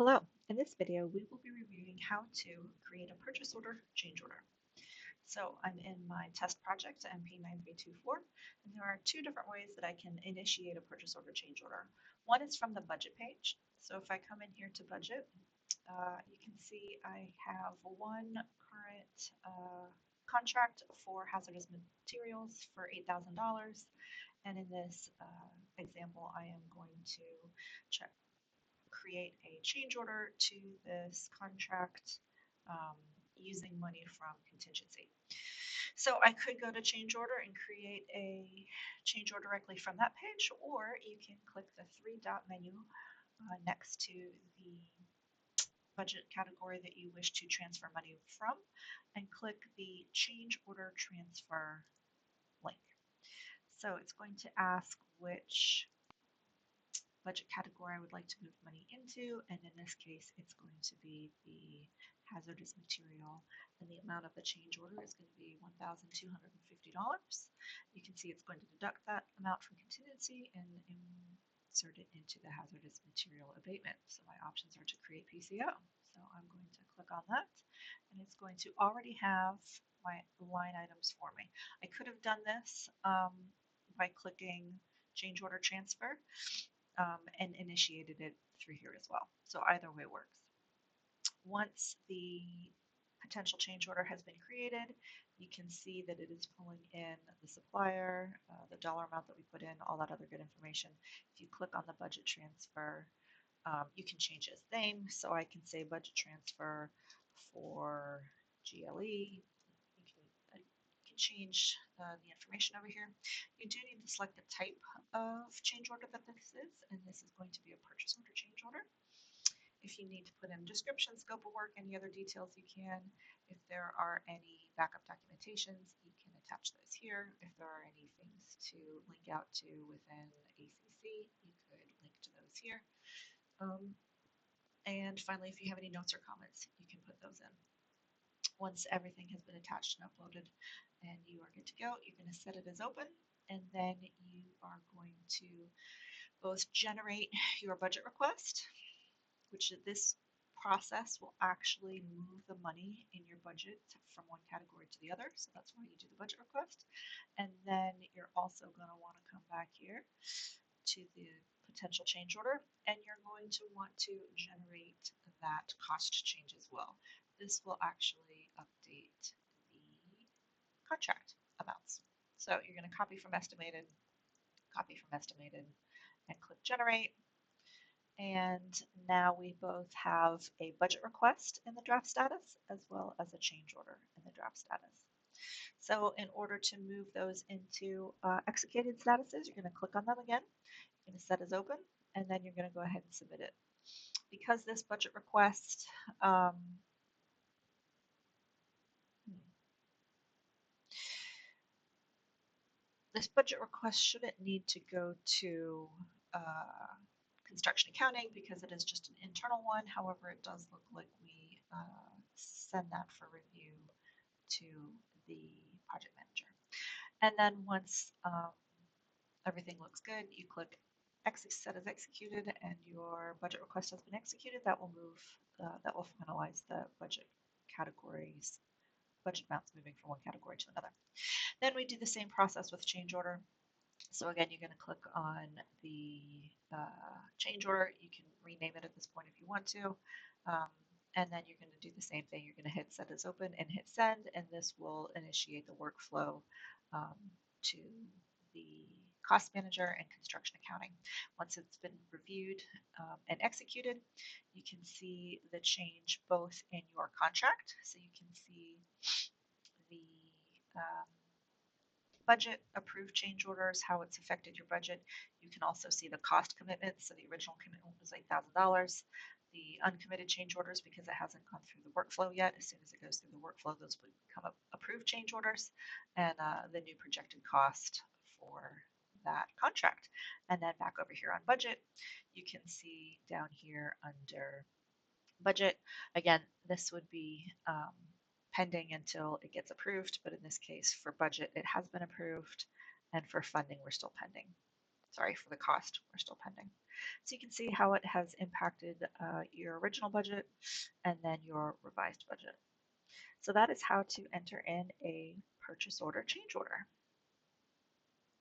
Hello, in this video we will be reviewing how to create a purchase order change order. So I'm in my test project MP9324 and there are two different ways that I can initiate a purchase order change order. One is from the budget page. So if I come in here to budget, you can see I have one current contract for hazardous materials for $8,000, and in this example I am going to check create a change order to this contract um, using money from contingency. So I could go to change order and create a change order directly from that page, or you can click the three-dot menu next to the budget category that you wish to transfer money from and click the change order transfer link. So it's going to ask which budget category I would like to move money into, and in this case it's going to be the hazardous material, and the amount of the change order is going to be $1,250. You can see it's going to deduct that amount from contingency and insert it into the hazardous material abatement. So my options are to create PCO. So I'm going to click on that, and it's going to already have my line items for me. I could have done this by clicking change order transfer, and initiated it through here as well. So either way works. Once the potential change order has been created, you can see that it is pulling in the supplier, the dollar amount that we put in, all that other good information. If you click on the budget transfer, you can change its name. So I can say budget transfer for GLE. You can change the information over here. You do need to select the type of change order that this is, and this is going to be a purchase order change order. If you need to put in description, scope of work, any other details you can. If there are any backup documentations, you can attach those here. If there are any things to link out to within ACC, you could link to those here. And finally, if you have any notes or comments, you can put those in. Once everything has been attached and uploaded and you are good to go, you're going to set it as open, and then you are going to both generate your budget request, which this process will actually move the money in your budget from one category to the other. So that's why you do the budget request. And then you're also going to want to come back here to the potential change order, and you're going to want to generate that cost change as well. This will actually update the contract amounts. So you're going to copy from estimated, and click generate. And now we both have a budget request in the draft status as well as a change order in the draft status. So in order to move those into executed statuses, you're going to click on them again. You're going to set as open, and then you're going to go ahead and submit it. Because this budget request shouldn't need to go to construction accounting because it is just an internal one. However, it does look like we send that for review to the project manager. And then once everything looks good, you click set as executed, and your budget request has been executed. That will move, that will finalize the budget categories, budget amounts moving from one category to another. Then we do the same process with change order. So again, you're going to click on the change order. You can rename it at this point if you want to. And then you're going to do the same thing. You're going to hit set as open and hit send, and this will initiate the workflow to the cost manager and construction accounting. Once it's been reviewed and executed, you can see the change both in your contract. So you can see the budget, approved change orders, how it's affected your budget. You can also see the cost commitments. So the original commitment was $8,000. The uncommitted change orders, because it hasn't gone through the workflow yet. As soon as it goes through the workflow, those would become approved change orders, and the new projected cost for that contract. And then back over here on budget, you can see down here under budget, again, this would be pending until it gets approved, but in this case for budget, it has been approved, and for funding, we're still pending. sorry, for the cost, we're still pending. So you can see how it has impacted your original budget and then your revised budget. So that is how to enter in a purchase order change order.